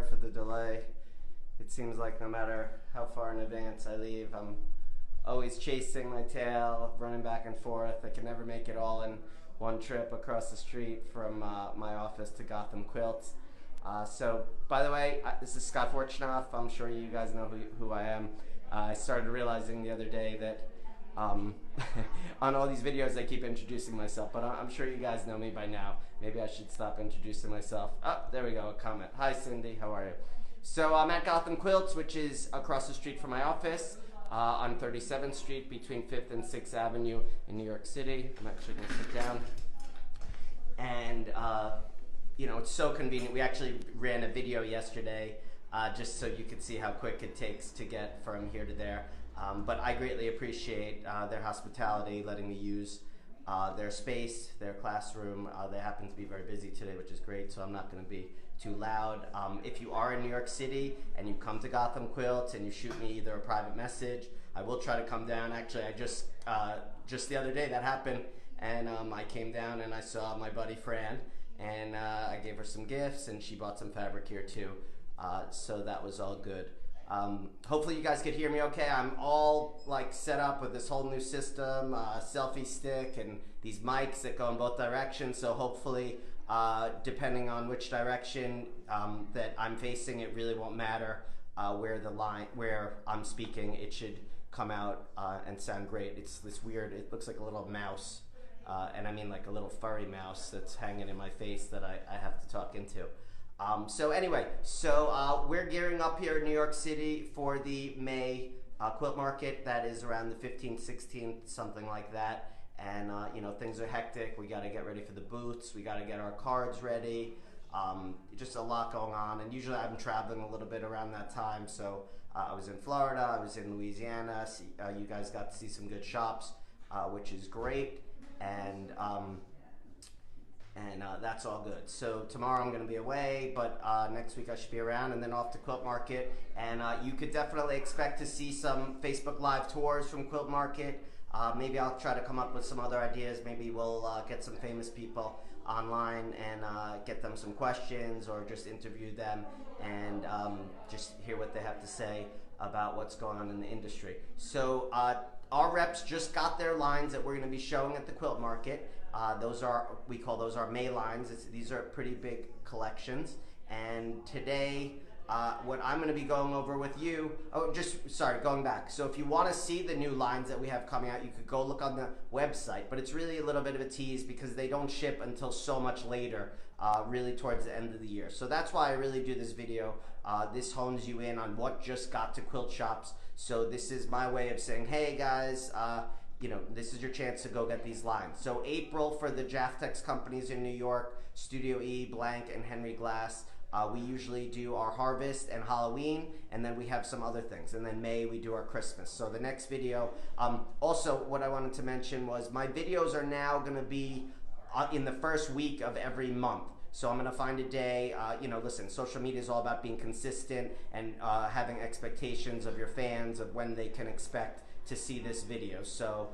for the delay. It seems like no matter how far in advance I leave, I'm always chasing my tail, running back and forth. I can never make it all in one trip across the street from my office to Gotham Quilts. So, by the way, this is Scott Fortunoff. I'm sure you guys know who I am. I started realizing the other day that on all these videos I keep introducing myself, but I'm sure you guys know me by now. Maybe I should stop introducing myself. Oh, there we go, a comment. Hi Cindy, how are you? So I'm at Gotham Quilts, which is across the street from my office on 37th Street between 5th and 6th Avenue in New York City. I'm actually going to sit down. And, you know, it's so convenient. We actually ran a video yesterday just so you could see how quick it takes to get from here to there. But I greatly appreciate their hospitality, letting me use their space, their classroom. They happen to be very busy today, which is great, so I'm not going to be too loud. If you are in New York City and you come to Gotham Quilts and you shoot me either a private message, I will try to come down. Actually, I just the other day that happened, and I came down and I saw my buddy Fran, and I gave her some gifts, and she bought some fabric here too. So that was all good. Hopefully you guys could hear me okay. I'm all like set up with this whole new system, selfie stick, and these mics that go in both directions. So hopefully, depending on which direction that I'm facing, it really won't matter where I'm speaking. It should come out and sound great. It's this weird, it looks like a little mouse, and I mean like a little furry mouse that's hanging in my face that I have to talk into. So anyway, we're gearing up here in New York City for the May quilt market. That is around the 15th, 16th, something like that. And you know, things are hectic. We got to get ready for the booths. We got to get our cards ready. Just a lot going on. And usually I'm traveling a little bit around that time. So I was in Florida, I was in Louisiana. You guys got to see some good shops, which is great. And that's all good. So tomorrow I'm going to be away, but next week I should be around, and then off to Quilt Market. And you could definitely expect to see some Facebook Live tours from Quilt Market. Maybe I'll try to come up with some other ideas. Maybe we'll get some famous people online and get them some questions, or just interview them and just hear what they have to say about what's going on in the industry. So our reps just got their lines that we're going to be showing at the Quilt Market. We call those our May lines. These are pretty big collections. And today, what I'm going to be going over with you, going back. So if you want to see the new lines that we have coming out, you could go look on the website, but it's really a little bit of a tease because they don't ship until so much later, really towards the end of the year. So that's why I really do this video. This hones you in on what just got to quilt shops. So this is my way of saying, hey guys, you know, this is your chance to go get these lines. So April for the Jaftex companies in New York, Studio E, Blank, and Henry Glass. We usually do our Harvest and Halloween, and then we have some other things. And then May, we do our Christmas. So the next video, also what I wanted to mention was my videos are now gonna be in the first week of every month. So I'm gonna find a day, you know, listen, social media is all about being consistent and having expectations of your fans of when they can expect to see this video. So,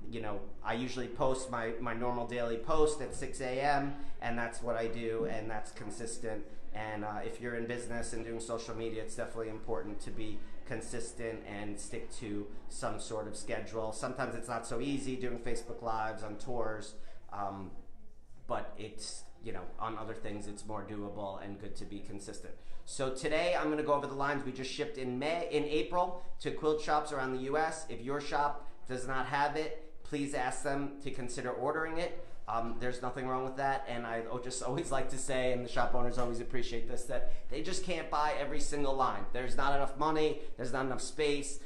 you know, I usually post my normal daily post at 6 a.m. and that's what I do, and that's consistent. And if you're in business and doing social media, it's definitely important to be consistent and stick to some sort of schedule. Sometimes it's not so easy doing Facebook Lives on tours, but it's, you know, on other things it's more doable and good to be consistent. So today I'm going to go over the lines we just shipped in April to quilt shops around the US. If your shop does not have it, please ask them to consider ordering it. There's nothing wrong with that, and I just always like to say, and the shop owners always appreciate this, that they just can't buy every single line. There's not enough money, there's not enough space.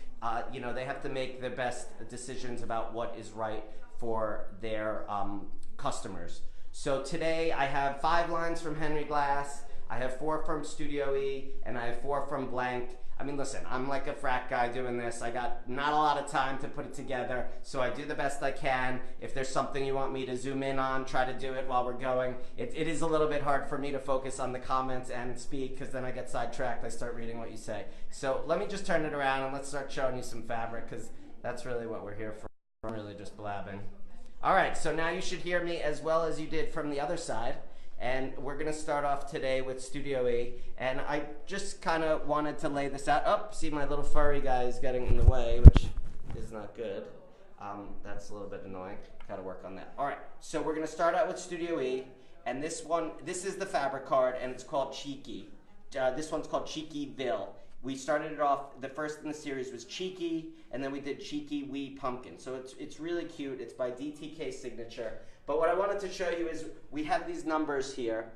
You know, they have to make the best decisions about what is right for their customers. So today I have 5 lines from Henry Glass, I have 4 from Studio E, and I have 4 from Blank. I mean, listen, I'm like a frat guy doing this. I got not a lot of time to put it together, so I do the best I can. If there's something you want me to zoom in on, try to do it while we're going. It is a little bit hard for me to focus on the comments and speak, because then I get sidetracked. I start reading what you say. So let me just turn it around and let's start showing you some fabric, because that's really what we're here for. I'm really just blabbing. All right, so now you should hear me as well as you did from the other side. and we're gonna start off today with Studio E. And I just kind of wanted to lay this out. Oh, see my little furry guy is getting in the way, which is not good. That's a little bit annoying. Gotta work on that. All right, so we're gonna start out with Studio E, and this is the fabric card, and it's called Cheeky. This one's called Cheeky Bill. We started it off, the first in the series was Cheeky, and then we did Cheeky Wee Pumpkin. So it's really cute. It's by DTK Signature. But what I wanted to show you is we have these numbers here.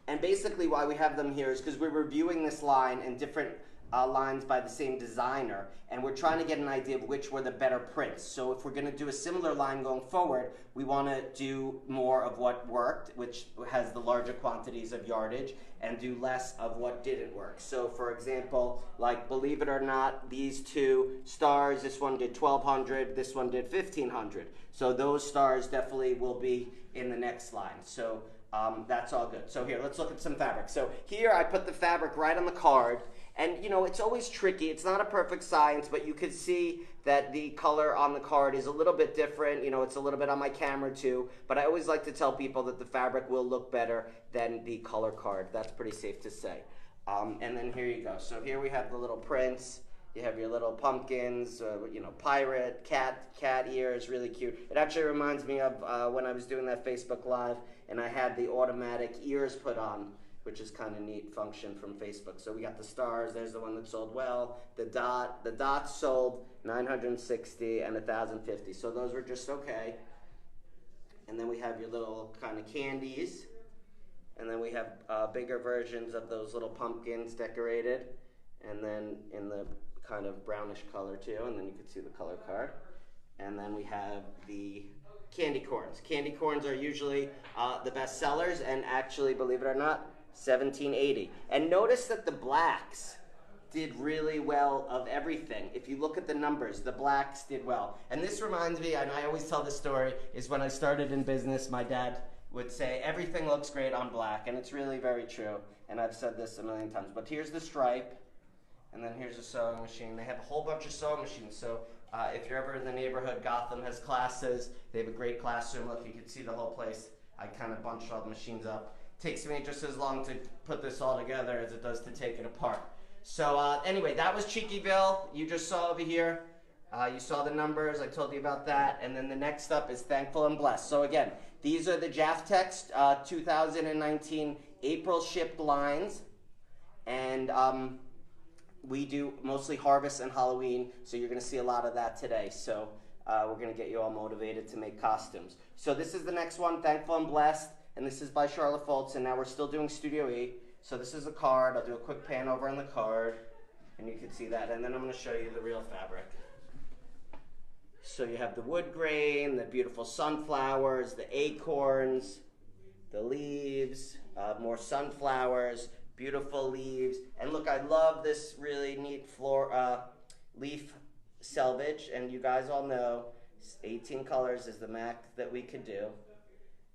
And basically why we have them here is because we're reviewing this line and different lines by the same designer, and we're trying to get an idea of which were the better prints. So if we're going to do a similar line going forward, we want to do more of what worked, which has the larger quantities of yardage, and do less of what didn't work. So for example, like believe it or not, these two stars, this one did 1200, this one did 1500. So those stars definitely will be in the next line. So that's all good. So here, let's look at some fabric. So here I put the fabric right on the card. And, you know, it's always tricky. It's not a perfect science, but you could see that the color on the card is a little bit different. You know, it's a little bit on my camera too. But I always like to tell people that the fabric will look better than the color card. That's pretty safe to say. And then here you go. So here we have the little prints. You have your little pumpkins, you know, pirate, cat ears, really cute. It actually reminds me of when I was doing that Facebook Live and I had the automatic ears put on, which is kind of neat function from Facebook. So we got the stars, there's the one that sold well. The dots sold 960 and 1,050. So those were just okay. And then we have your little kind of candies. And then we have bigger versions of those little pumpkins decorated. And then in the kind of brownish color too, and then you can see the color card. And then we have the candy corns. Candy corns are usually the best sellers, and actually, believe it or not, 1780. And notice that the blacks did really well of everything. If you look at the numbers, the blacks did well. And this reminds me, and I always tell this story, is when I started in business, my dad would say, everything looks great on black, and it's really very true. And I've said this a million times, but here's the stripe, and then here's a sewing machine. They have a whole bunch of sewing machines, so if you're ever in the neighborhood, Gotham has classes. They have a great classroom. Look, you can see the whole place. I kind of bunched all the machines up. Takes me just as long to put this all together as it does to take it apart. So anyway, that was Cheeky Bill. You just saw over here. You saw the numbers. I told you about that. And then the next up is Thankful and Blessed. So again, these are the Jaftex 2019 April shipped lines. And we do mostly harvest and Halloween. So you're going to see a lot of that today. So we're going to get you all motivated to make costumes. So this is the next one, Thankful and Blessed. And this is by Charlotte Foltz, and now we're still doing Studio E. So this is a card. I'll do a quick pan over on the card, and you can see that. And then I'm going to show you the real fabric. So you have the wood grain, the beautiful sunflowers, the acorns, the leaves, more sunflowers, beautiful leaves. And look, I love this really neat leaf selvage, and you guys all know 18 colors is the max that we could do.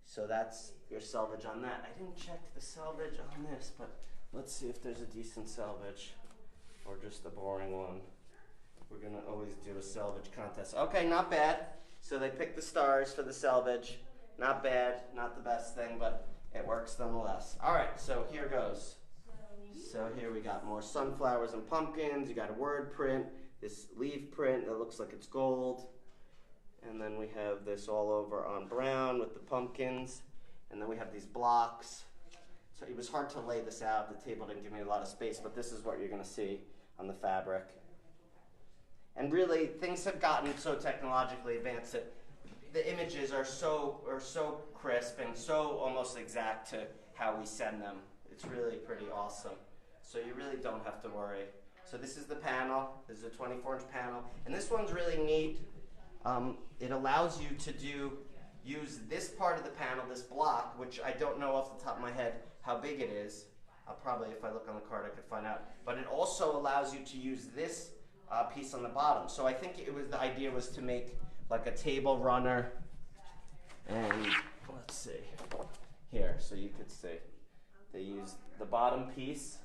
So that's your selvage on that. I didn't check the selvage on this, but let's see if there's a decent selvage or just a boring one. We're gonna always do a selvage contest. Okay, not bad. So they picked the stars for the selvage. Not bad, not the best thing, but it works nonetheless. All right, so here goes. So here we got more sunflowers and pumpkins. You got a word print, this leaf print that looks like it's gold. And then we have this all over on brown with the pumpkins. And then we have these blocks. So it was hard to lay this out. The table didn't give me a lot of space, but this is what you're going to see on the fabric. And really, things have gotten so technologically advanced that the images are so crisp and so almost exact to how we send them. It's really pretty awesome. So you really don't have to worry. So this is the panel. This is a 24-inch panel. And this one's really neat. It allows you to use this part of the panel, this block, which I don't know off the top of my head how big it is. I'll probably, if I look on the card, I could find out. But it also allows you to use this piece on the bottom. So I think the idea was to make like a table runner. And let's see, here, so you could see. They used the bottom piece.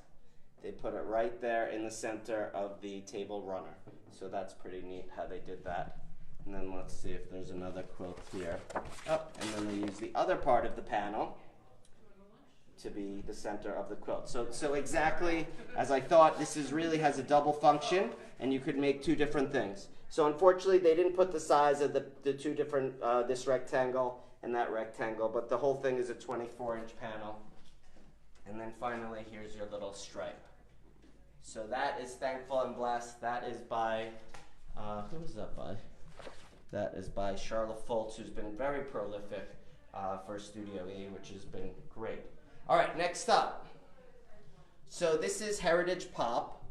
They put it right there in the center of the table runner. So that's pretty neat how they did that. And then let's see if there's another quilt here. Oh, and then they use the other part of the panel to be the center of the quilt. So exactly as I thought, this really has a double function, and you could make two different things. So unfortunately, they didn't put the size of the two different, this rectangle and that rectangle, but the whole thing is a 24-inch panel. And then finally, here's your little stripe. So that is Thankful and Blessed. That is by, who is that by? That is by Charlotte Foltz, who's been very prolific for Studio E, which has been great. All right, next up. So this is Heritage Pop,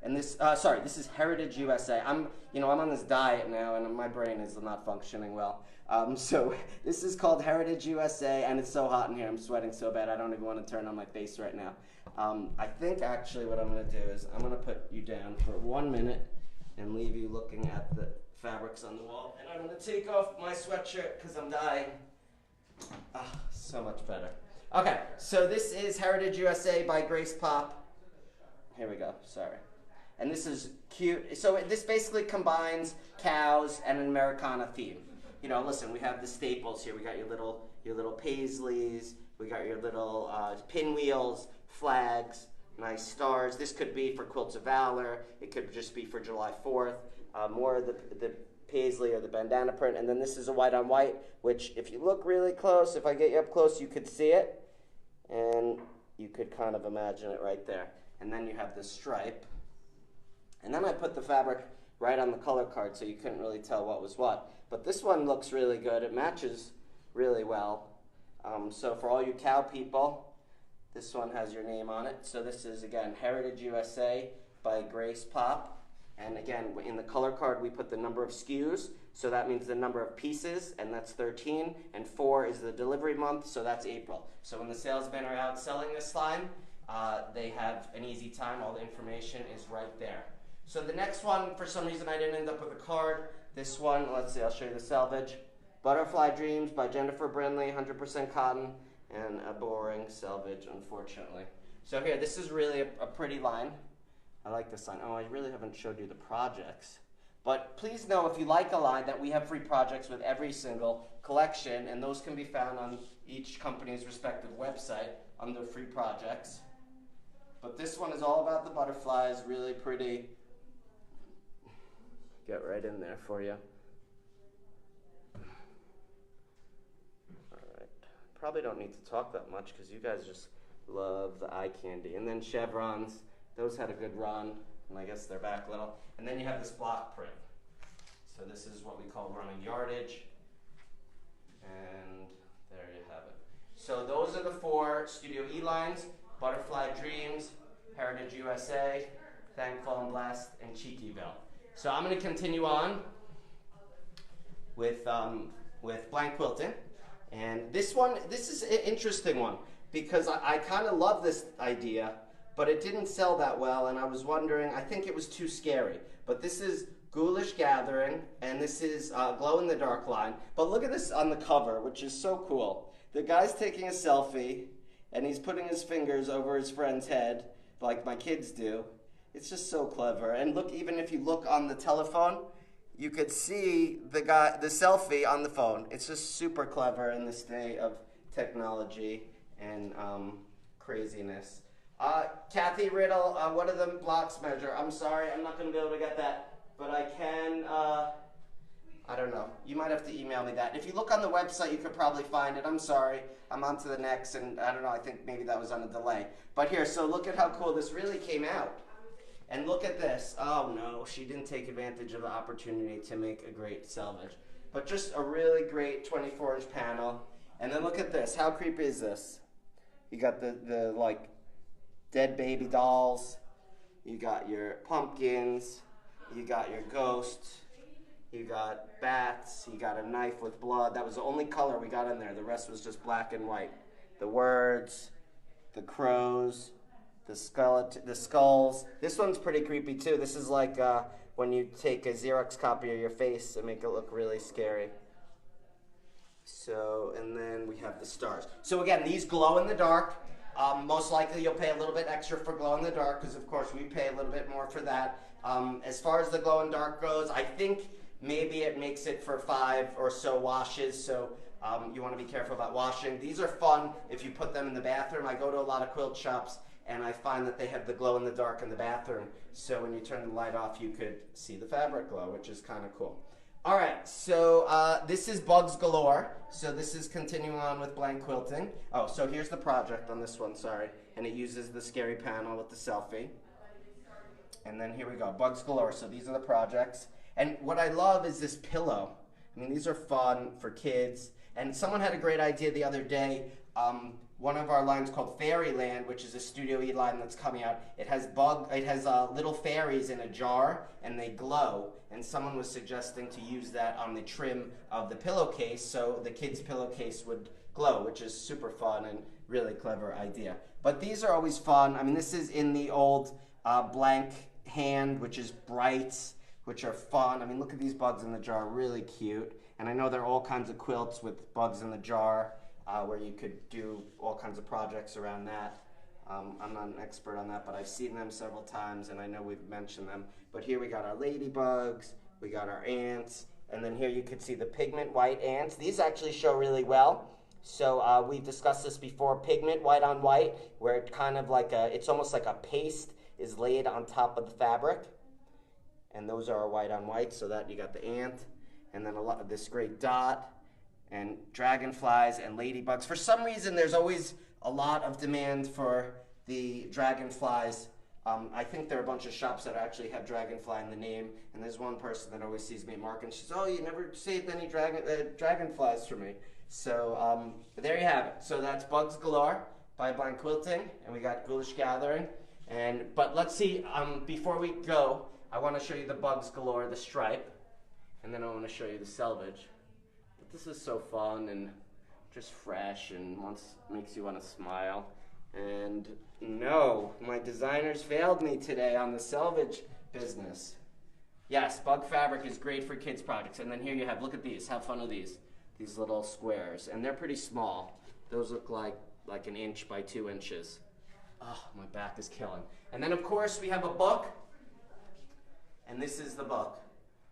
and this, this is Heritage USA. I'm on this diet now, and my brain is not functioning well. So this is called Heritage USA, and it's so hot in here. I'm sweating so bad. I don't even want to turn on my face right now. I think actually what I'm going to do is I'm going to put you down for 1 minute and leave you looking at the fabrics on the wall. And I'm going to take off my sweatshirt because I'm dying. So much better. Okay, so this is Heritage USA by Grace Pop. Here we go, sorry. And this is cute. So this basically combines cows and an Americana theme. You know, listen, we have the staples here. We got your little paisleys. We got your little pinwheels, flags, nice stars. This could be for Quilts of Valor. It could just be for July 4th. More of the paisley or the bandana print. And then this is a white on white, which if you look really close, if I get you up close, you could see it. And you could kind of imagine it right there. And then you have the stripe. And then I put the fabric right on the color card so you couldn't really tell what was what. But this one looks really good. It matches really well. So for all you cow people, this one has your name on it. So this is, again, Heritage USA by Grace Pop. And again, in the color card, we put the number of SKUs. So that means the number of pieces, and that's 13. And 4 is the delivery month, so that's April. So when the salesmen are out selling this line, they have an easy time. All the information is right there. So the next one, for some reason, I didn't end up with a card. This one, let's see, I'll show you the selvage. Butterfly Dreams by Jennifer Brindley, 100% cotton, and a boring selvage, unfortunately. So here, this is really a pretty line. I like this line. Oh, I really haven't showed you the projects. But please know, if you like a line, that we have free projects with every single collection, and those can be found on each company's respective website under free projects. But this one is all about the butterflies, really pretty. Get right in there for you. Alright. Probably don't need to talk that much because you guys just love the eye candy. And then chevrons. Those had a good run, and I guess they're back a little. And then you have this block print. So this is what we call running yardage. And there you have it. So those are the 4 Studio E lines: Butterfly Dreams, Heritage USA, Thankful and Blessed, and Cheeky Bell. So I'm going to continue on with blank quilting. And this is an interesting one because I kind of love this idea, but it didn't sell that well, and I was wondering, I think it was too scary. But this is Ghoulish Gathering, and this is Glow in the Dark line. But look at this on the cover, which is so cool. The guy's taking a selfie, and he's putting his fingers over his friend's head, like my kids do. It's just so clever. And look, even if you look on the telephone, you could see the selfie on the phone. It's just super clever in this day of technology and craziness. Kathy Riddle, what do the blocks measure? I'm sorry, I'm not going to be able to get that, but I can, I don't know. You might have to email me that. If you look on the website, you could probably find it. I'm sorry. I'm on to the next, and I don't know, I think maybe that was on a delay. But here, so look at how cool this really came out. And look at this. Oh no, she didn't take advantage of the opportunity to make a great selvage. But just a really great 24-inch panel. And then look at this. How creepy is this? You got the like dead baby dolls. You got your pumpkins. You got your ghosts. You got bats. You got a knife with blood. That was the only color we got in there. The rest was just black and white. The words, the crows, the skulls. This one's pretty creepy too. This is like when you take a Xerox copy of your face and make it look really scary. So, and then we have the stars. So again, these glow in the dark. Most likely you'll pay a little bit extra for glow in the dark because of course we pay a little bit more for that. As far as the glow in dark goes, I think maybe it makes it for 5 or so washes. So You want to be careful about washing. These are fun if you put them in the bathroom. I go to a lot of quilt shops and I find that they have the glow in the dark in the bathroom. So when you turn the light off, you could see the fabric glow, which is kind of cool. All right, so this is Bugs Galore. So this is continuing on with blank quilting. Oh, so here's the project on this one, sorry. And it uses the scary panel with the selfie. And then here we go, Bugs Galore. So these are the projects. And what I love is this pillow. I mean, these are fun for kids. And someone had a great idea the other day. One of our lines called Fairyland, which is a Studio E line that's coming out. It has little fairies in a jar, and they glow. And someone was suggesting to use that on the trim of the pillowcase, so the kid's pillowcase would glow, which is super fun and really clever idea. But these are always fun. I mean, this is in the old blank hand, which is brights, which are fun. I mean, look at these bugs in the jar, really cute. And I know there are all kinds of quilts with bugs in the jar where you could do all kinds of projects around that. I'm not an expert on that, but I've seen them several times, and I know we've mentioned them. But here we got our ladybugs, we got our ants, and then here you could see the pigment white ants. These actually show really well. So we've discussed this before, pigment white on white, where it kind of like it's almost like a paste is laid on top of the fabric. And those are our white on white, so that you got the ant, and then a lot of this great dot, and dragonflies and ladybugs. For some reason, there's always a lot of demand for the dragonflies. I think there are a bunch of shops that actually have dragonfly in the name, and there's one person that always sees me at market, and she says, "Oh, you never saved any dragonflies for me." So there you have it. So that's Bugs Galore by Blank Quilting, and we got Ghoulish Gathering. But let's see, before we go, I want to show you the Bugs Galore, the stripe, and then I want to show you the selvage. But this is so fun and just fresh and makes you want to smile. And no, my designers failed me today on the selvage business. Yes, bug fabric is great for kids' projects. And then here you have, look at these. How fun are these? These little squares. And they're pretty small. Those look like 1 inch by 2 inches. Oh, my back is killing. And then, of course, we have a book. And this is the book.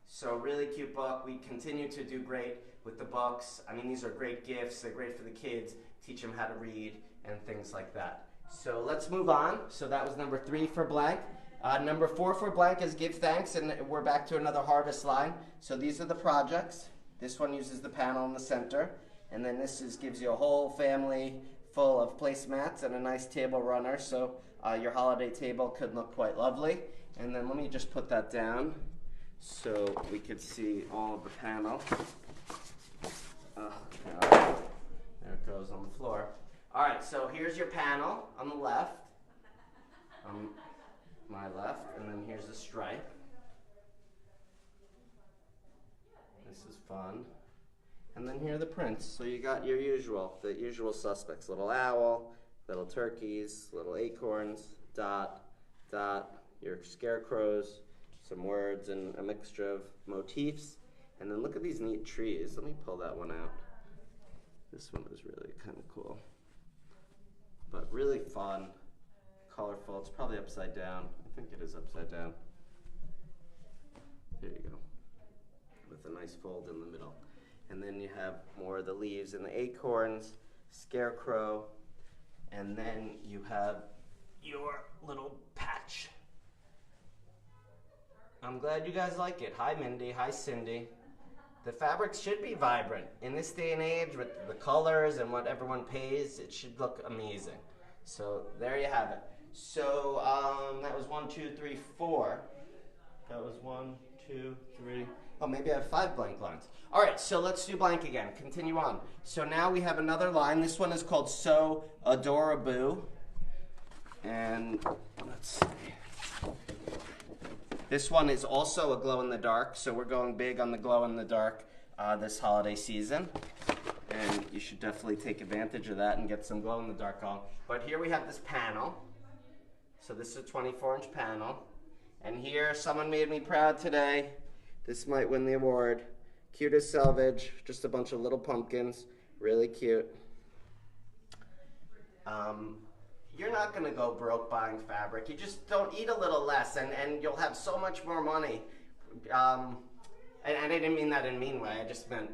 So really cute book. We continue to do great with the books. I mean, these are great gifts. They're great for the kids. Teach them how to read and things like that. So let's move on. So that was number 3 for blank. Number 4 for blank is give thanks, and we're back to another harvest line. So these are the projects. This one uses the panel in the center, and then this gives you a whole family full of placemats and a nice table runner. So your holiday table could look quite lovely. And then let me just put that down so we could see all of the panel. Oh, God. There it goes on the floor. All right, so here's your panel on the left, on my left, and then here's the stripe. This is fun. And then here are the prints. So you got the usual suspects, little owl, little turkeys, little acorns, dot, your scarecrows, some words, and a mixture of motifs. And then look at these neat trees. Let me pull that one out. This one is really kind of cool. But really fun, colorful. It's probably upside down. I think it is upside down. There you go. With a nice fold in the middle. And then you have more of the leaves and the acorns, scarecrow, and then you have your little patch. I'm glad you guys like it. Hi, Mindy. Hi, Cindy. The fabrics should be vibrant. In this day and age, with the colors and what everyone pays, it should look amazing. So there you have it. So that was 1, 2, 3, 4. That was 1, 2, 3. Oh, maybe I have 5 blank lines. All right, so let's do blank again. Continue on. So now we have another line. This one is called So Adoraboo. And let's see. This one is also a glow-in-the-dark, so we're going big on the glow-in-the-dark this holiday season. And you should definitely take advantage of that and get some glow-in-the-dark on. But here we have this panel. So this is a 24-inch panel. And here, someone made me proud today. This might win the award. Cutest selvage, just a bunch of little pumpkins. Really cute. You're not going to go broke buying fabric. You just don't eat a little less, and you'll have so much more money. And I didn't mean that in a mean way. I just meant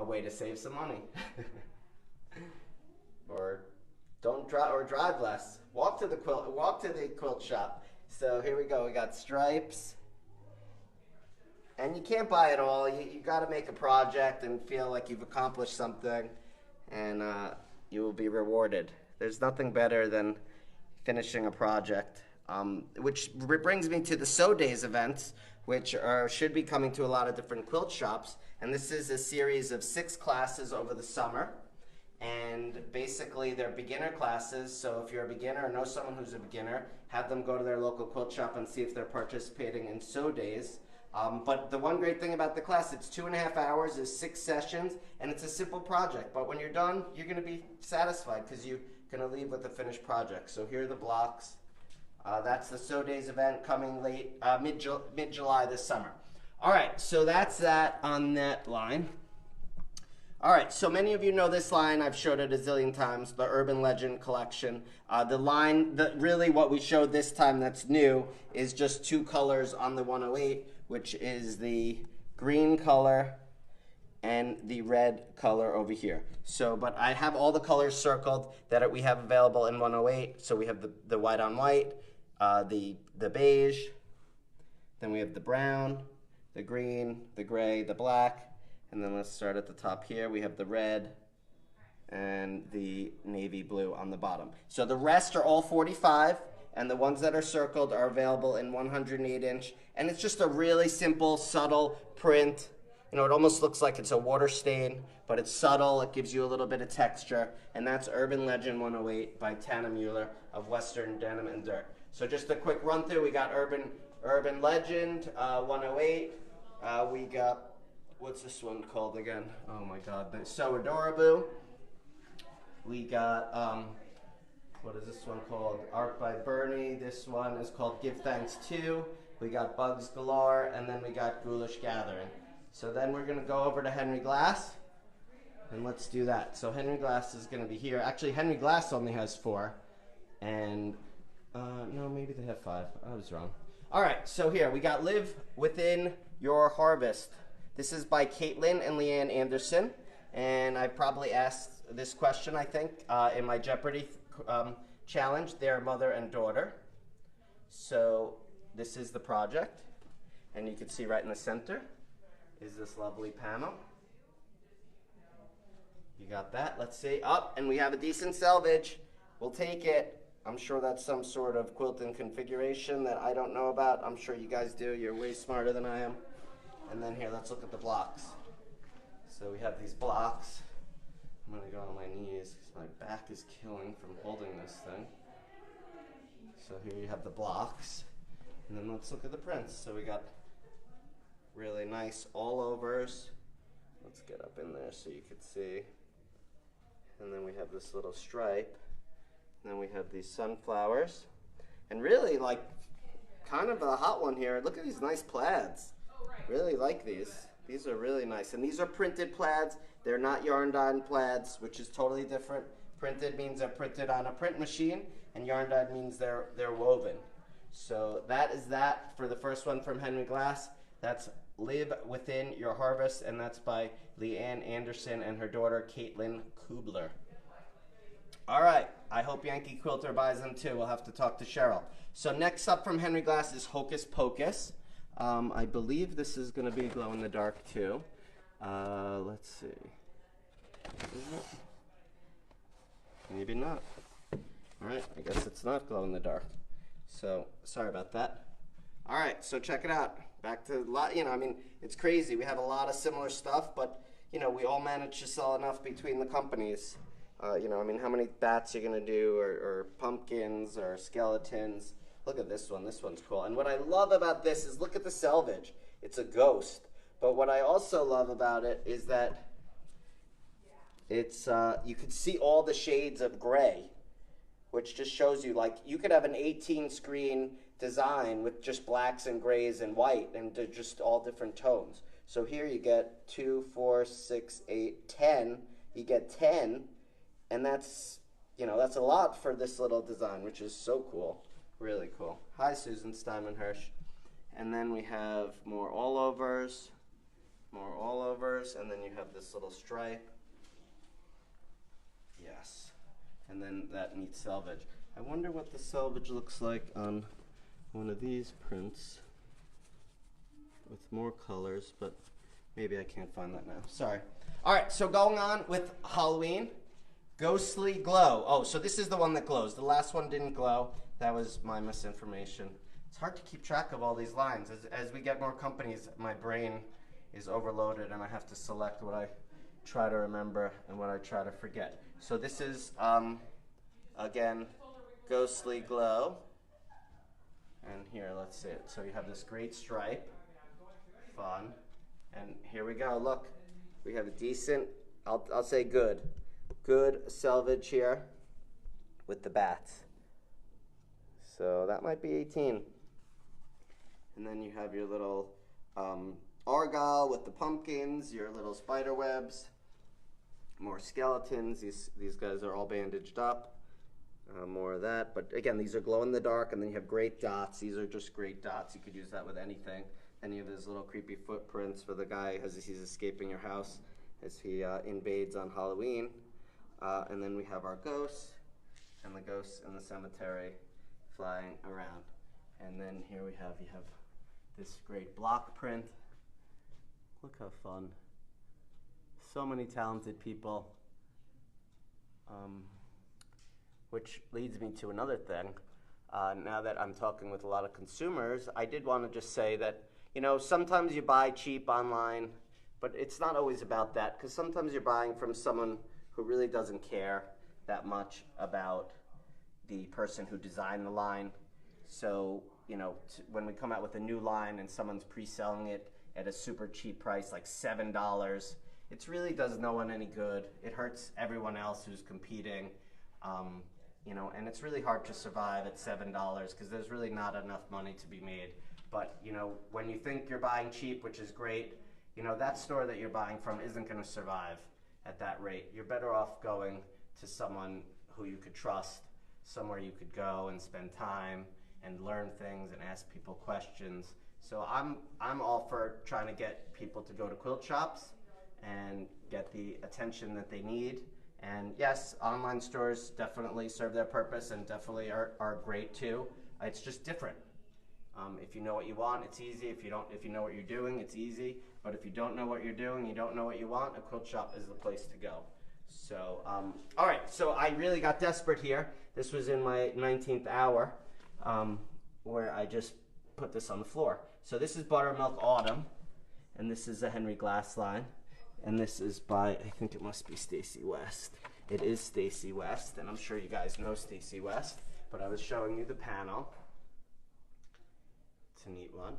a way to save some money. Or don't drive, or drive less. Walk to the quilt shop. So here we go. We got stripes. And you can't buy it all. You got to make a project and feel like you've accomplished something, and you will be rewarded. There's nothing better than finishing a project. Which brings me to the Sew Days events, which should be coming to a lot of different quilt shops. And this is a series of 6 classes over the summer. And basically they're beginner classes, so if you're a beginner or know someone who's a beginner, have them go to their local quilt shop and see if they're participating in Sew Days. But the one great thing about the class, it's 2.5 hours, it's 6 sessions, and it's a simple project. But when you're done, you're going to be satisfied because you're going to leave with a finished project. So here are the blocks. That's the Sew Days event coming mid-July this summer. All right, so that's that on that line. All right, so many of you know this line. I've showed it a zillion times, the Urban Legend collection. The line that really what we showed this time that's new is just 2 colors on the 108, which is the green color and the red color over here. So, but I have all the colors circled that we have available in 108. So we have the white on white, the beige, then we have the brown, the green, the gray, the black, and then let's start at the top here. We have the red and the navy blue on the bottom. So the rest are all 45, and the ones that are circled are available in 108-inch. And it's just a really simple, subtle print. You know, it almost looks like it's a water stain, but it's subtle. It gives you a little bit of texture. And that's Urban Legend 108 by Tana Mueller of Western Denim and Dirt. So just a quick run through. We got Urban Legend 108. We got, what's this one called again? Oh my God, the So Adorable. We got, what is this one called? Art by Bernie. This one is called Give Thanks To. We got Bugs Galore, and then we got Ghoulish Gathering. So then we're gonna go over to Henry Glass, and let's do that. So Henry Glass is gonna be here. Actually, Henry Glass only has 4, and no, maybe they have 5. I was wrong. All right, so here we got Live Within Your Harvest. This is by Caitlin and Leanne Anderson, and I probably asked this question, I think, in my Jeopardy challenge, their mother and daughter. So this is the project, and you can see right in the center is this lovely panel. You got that? Let's see. Up, and we have a decent selvage. We'll take it. I'm sure that's some sort of quilting configuration that I don't know about. I'm sure you guys do. You're way smarter than I am. And then here, let's look at the blocks. So we have these blocks. I'm gonna go on my knees because my back is killing from holding this thing. So here you have the blocks. And then let's look at the prints. So we got really nice all overs. Let's get up in there so you could see. And then we have this little stripe. And then we have these sunflowers. And really, like, kind of a hot one here. Look at these nice plaids. Really like these. These are really nice. And these are printed plaids. They're not yarn-dyed plaids, which is totally different. Printed means they're printed on a print machine, and yarn-dyed means they're woven. So that is that for the first one from Henry Glass. That's Live Within Your Harvest, and that's by Leanne Anderson and her daughter, Caitlin Kubler. All right, I hope Yankee Quilter buys them too. We'll have to talk to Cheryl. So next up from Henry Glass is Hocus Pocus. I believe this is going to be glow in the dark too. Let's see. Is it? Maybe not. All right, I guess it's not glow in the dark. So sorry about that. All right, so check it out. Back to a lot, you know, I mean, it's crazy. We have a lot of similar stuff, but, you know, we all manage to sell enough between the companies. You know, I mean, how many bats you're going to do, or pumpkins, or skeletons. Look at this one. This one's cool. And what I love about this is look at the selvage. It's a ghost. But what I also love about it is that it's, you can see all the shades of gray, which just shows you, like, you could have an 18-screen design with just blacks and grays and white, and they're just all different tones. So here you get 2, 4, 6, 8, 10. You get 10, and that's, you know, that's a lot for this little design, which is so cool. Really cool. Hi, Susan Steinman Hirsch. And then we have more all overs. More all overs, and then you have this little stripe. Yes. And then that neat selvage. I wonder what the selvage looks like on one of these prints with more colors, but maybe I can't find that now. Sorry. All right, so going on with Halloween, Ghostly Glow. Oh, so this is the one that glows. The last one didn't glow. That was my misinformation. It's hard to keep track of all these lines. As we get more companies, my brain is overloaded and I have to select what I try to remember and what I try to forget. So this is, again, Ghostly Glow. And here, let's see it. So you have this great stripe. Fun. And here we go. Look, we have a decent, I'll say good selvage here with the bats. So that might be 18. And then you have your little argyle with the pumpkins, your little spider webs, more skeletons. These guys are all bandaged up. More of that. But again, these are glow in the dark, and then you have great dots. These are just great dots. You could use that with anything. Any of those little creepy footprints for the guy as he's escaping your house as he invades on Halloween. And then we have our ghosts, and the ghosts in the cemetery flying around. And then here you have this great block print. Look how fun. So many talented people. Which leads me to another thing. Now that I'm talking with a lot of consumers, I did want to just say that, you know, sometimes you buy cheap online, but it's not always about that, because sometimes you're buying from someone who really doesn't care that much about the person who designed the line. So, you know, when we come out with a new line and someone's pre-selling it at a super cheap price, like $7, it really does no one any good. It hurts everyone else who's competing. You know, and it's really hard to survive at $7 because there's really not enough money to be made. But, you know, when you think you're buying cheap, which is great, you know, that store that you're buying from isn't going to survive at that rate. You're better off going to someone who you could trust, somewhere you could go and spend time and learn things and ask people questions. So I'm all for trying to get people to go to quilt shops and get the attention that they need. And yes, online stores definitely serve their purpose and definitely are great too. It's just different. If you know what you want, it's easy. If you know what you're doing, it's easy. But if you don't know what you're doing, you don't know what you want, a quilt shop is the place to go. So, all right, so I really got desperate here. This was in my 19th hour where I just put this on the floor. So this is Buttermilk Autumn, and this is a Henry Glass line. And this is by, I think it must be Stacy West. It is Stacy West, and I'm sure you guys know Stacy West, but I was showing you the panel. It's a neat one.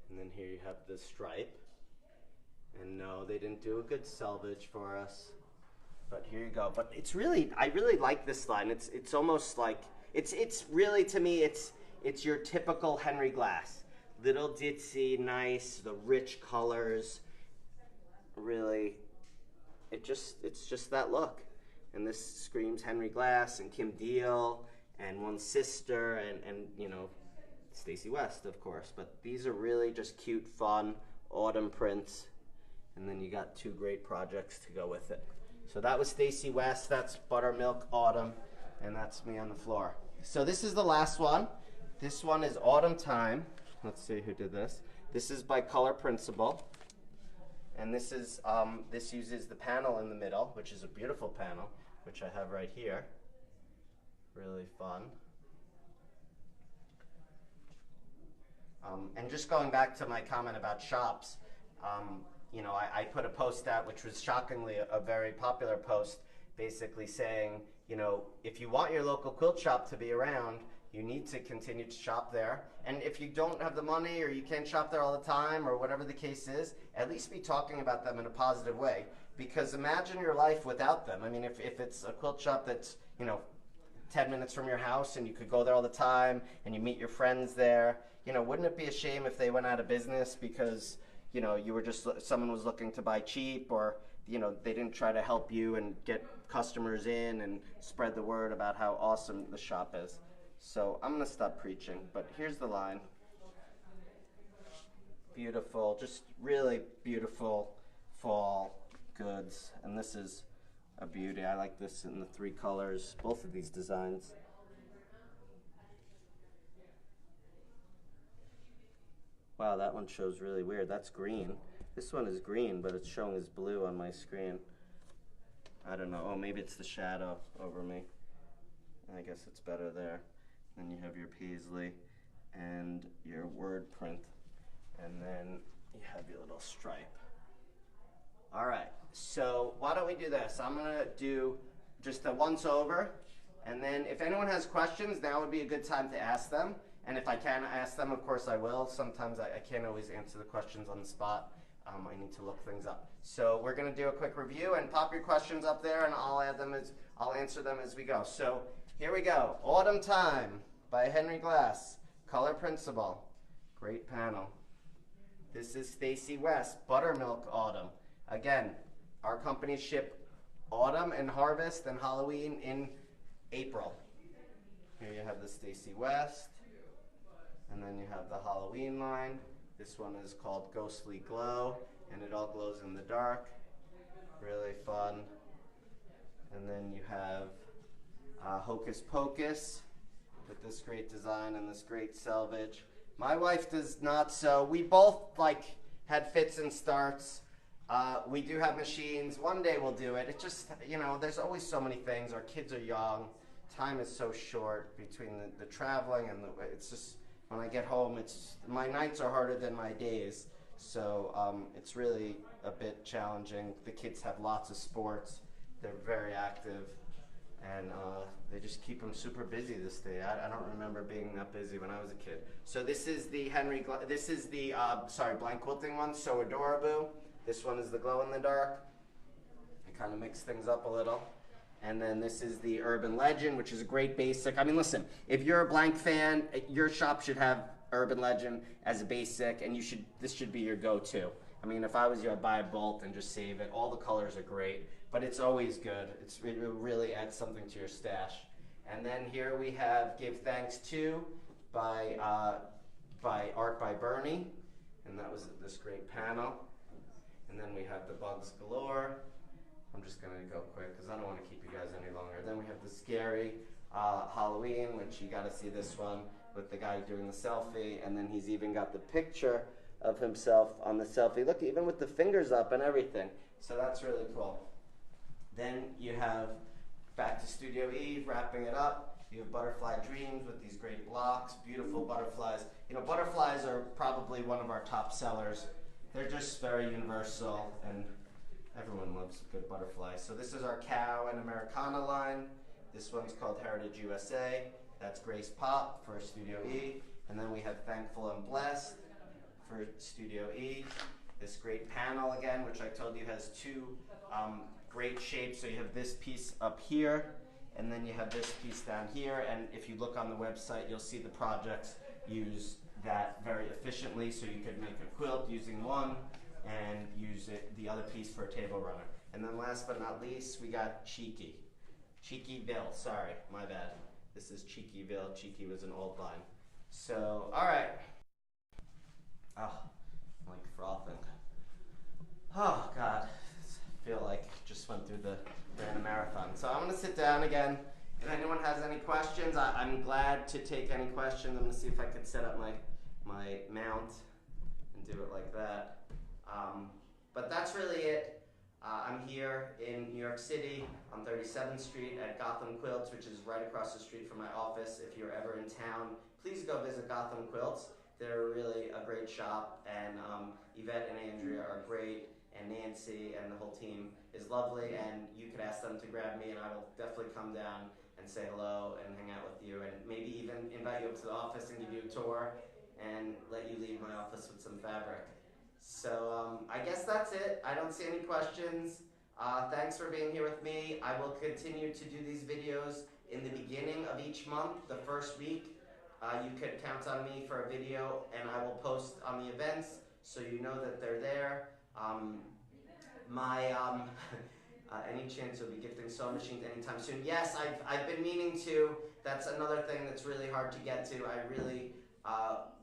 And then here you have the stripe. And no, they didn't do a good selvage for us. But here you go. But it's really, I really like this line. It's almost like, it's really, to me, it's your typical Henry Glass. Little ditzy, nice, the rich colors. Really, it's just that look. And this screams Henry Glass and Kim Deal and One Sister and you know, Stacy West, of course. But these are really just cute, fun autumn prints. And then you got two great projects to go with it. So that was Stacy West, that's Buttermilk Autumn, and that's me on the floor. So this is the last one. This one is Autumn Time. Let's see who did this. This is by Color Principle. And this is this uses the panel in the middle, which is a beautiful panel, which I have right here. Really fun. And just going back to my comment about shops, you know, I put a post out, which was shockingly a very popular post, basically saying, you know, if you want your local quilt shop to be around, you need to continue to shop there. And if you don't have the money or you can't shop there all the time or whatever the case is, at least be talking about them in a positive way. Because imagine your life without them. I mean, if it's a quilt shop that's, you know, 10 minutes from your house and you could go there all the time and you meet your friends there, you know, wouldn't it be a shame if they went out of business because, you know, you were just, someone was looking to buy cheap, or, you know, they didn't try to help you and get customers in and spread the word about how awesome the shop is. So I'm going to stop preaching, but here's the line. Beautiful, just really beautiful fall goods. And this is a beauty. I like this in the 3 colors, both of these designs. Wow, that one shows really weird. That's green. This one is green, but it's showing as blue on my screen. I don't know. Oh, maybe it's the shadow over me. I guess it's better there. Then you have your paisley and your word print. And then you have your little stripe. All right, so why don't we do this? I'm gonna do just the once over, and then if anyone has questions, now would be a good time to ask them. And if I can ask them, of course I will. Sometimes I can't always answer the questions on the spot. I need to look things up. So we're gonna do a quick review and pop your questions up there, and I'll answer them as we go. So here we go. Autumn Time by Henry Glass, Color Principle. Great panel. This is Stacy West, Buttermilk Autumn. Again, our company ship autumn and harvest and Halloween in April. Here you have the Stacy West, and then you have the Halloween line. This one is called Ghostly Glow, and it all glows in the dark. Really fun. And then you have Hocus Pocus with this great design and this great selvage. My wife does not sew. We both had fits and starts. We do have machines. One day we'll do it. It just, there's always so many things. Our kids are young. Time is so short between the traveling and it's just, when I get home, my nights are harder than my days. So it's really a bit challenging. The kids have lots of sports. They're very active. And they just keep them super busy this day. I don't remember being that busy when I was a kid. So this is the blank quilting one, So Adorable. This one is the glow in the dark. I kind of mix things up a little. And then this is the Urban Legend, which is a great basic. I mean, listen, if you're a blank fan, your shop should have Urban Legend as a basic, and this should be your go-to. I mean, if I was you, I'd buy a bolt and just save it. All the colors are great, but it's always good. It really adds something to your stash. And then here we have Give Thanks To by Art by Bernie, and that was this great panel. And then we have the Bugs Galore. I'm just gonna go quick because I don't want to keep you guys any longer. Then we have the Scary Halloween, which you got to see this one with the guy doing the selfie, and then he's even got the picture of himself on the selfie. Look, even with the fingers up and everything. So that's really cool. Then you have Back to Studio Eve, wrapping it up. You have Butterfly Dreams with these great blocks, beautiful butterflies. Butterflies are probably one of our top sellers. They're just very universal, and everyone loves a good butterfly. So this is our Cow and Americana line. This one's called Heritage USA. That's Grace Pop for Studio E. And then we have Thankful and Blessed for Studio E. This great panel again, which I told you has 2 great shapes. So you have this piece up here, and then you have this piece down here. And if you look on the website, you'll see the projects use that very efficiently. So you could make a quilt using one and use the other piece for a table runner. And then last but not least, we got Cheekyville, sorry, my bad. This is Cheekyville. Cheeky was an old line. So, all right. Oh, I'm like frothing. Oh, God. I feel like just went through the random marathon. So I'm going to sit down again. If anyone has any questions, I'm glad to take any questions. I'm going to see if I could set up my mount and do it like that. But that's really it. I'm here in New York City on 37th Street at Gotham Quilts, which is right across the street from my office. If you're ever in town, please go visit Gotham Quilts. They're really a great shop, and Yvette and Andrea are great, and Nancy and the whole team is lovely, and you could ask them to grab me, and I will definitely come down and say hello and hang out with you, and maybe even invite you up to the office and give you a tour and let you leave my office with some fabric. So I guess that's it. I don't see any questions. Thanks for being here with me. I will continue to do these videos in the beginning of each month, the first week. You could count on me for a video, and I will post on the events so you know that they're there. Any chance you'll be gifting sewing machines anytime soon? Yes, I've been meaning to. That's another thing that's really hard to get to. I really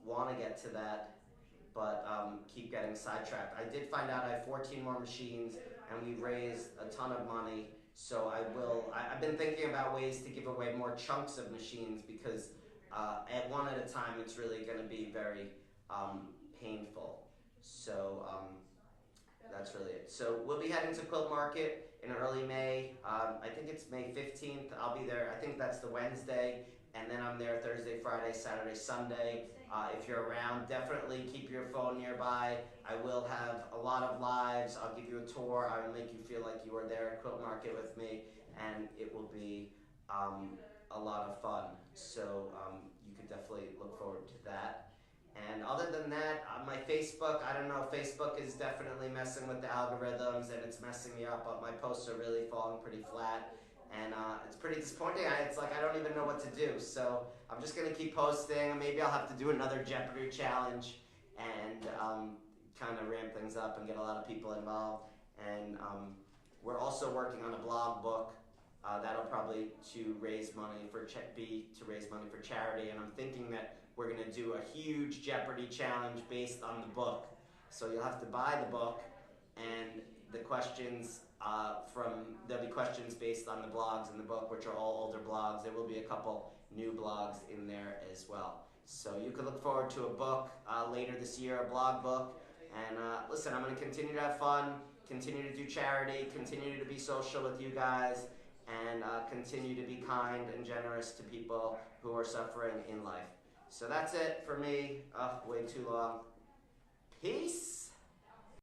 want to get to that. but keep getting sidetracked. I did find out I have 14 more machines, and we've raised a ton of money. So I've been thinking about ways to give away more chunks of machines because at one at a time, it's really going to be very painful. So that's really it. So we'll be heading to Quilt Market in early May. I think it's May 15th. I'll be there. I think that's the Wednesday. And then I'm there Thursday, Friday, Saturday, Sunday. If you're around, definitely keep your phone nearby. I will have a lot of lives. I'll give you a tour. I will make you feel like you were there at Quilt Market with me. And it will be a lot of fun. So you could definitely look forward to that. And other than that, my Facebook, I don't know, Facebook is definitely messing with the algorithms and it's messing me up, but my posts are really falling pretty flat. And it's pretty disappointing. It's like I don't even know what to do. So I'm just going to keep posting. Maybe I'll have to do another Jeopardy challenge and kind of ramp things up and get a lot of people involved. And we're also working on a blog book that'll probably to raise money for charity. And I'm thinking that we're going to do a huge Jeopardy challenge based on the book. So you'll have to buy the book, and the questions there'll be questions based on the blogs in the book, which are all older blogs. There will be a couple new blogs in there as well. So you can look forward to a book later this year, a blog book. And listen, I'm going to continue to have fun, continue to do charity, continue to be social with you guys, and continue to be kind and generous to people who are suffering in life. So that's it for me. Way too long. Peace.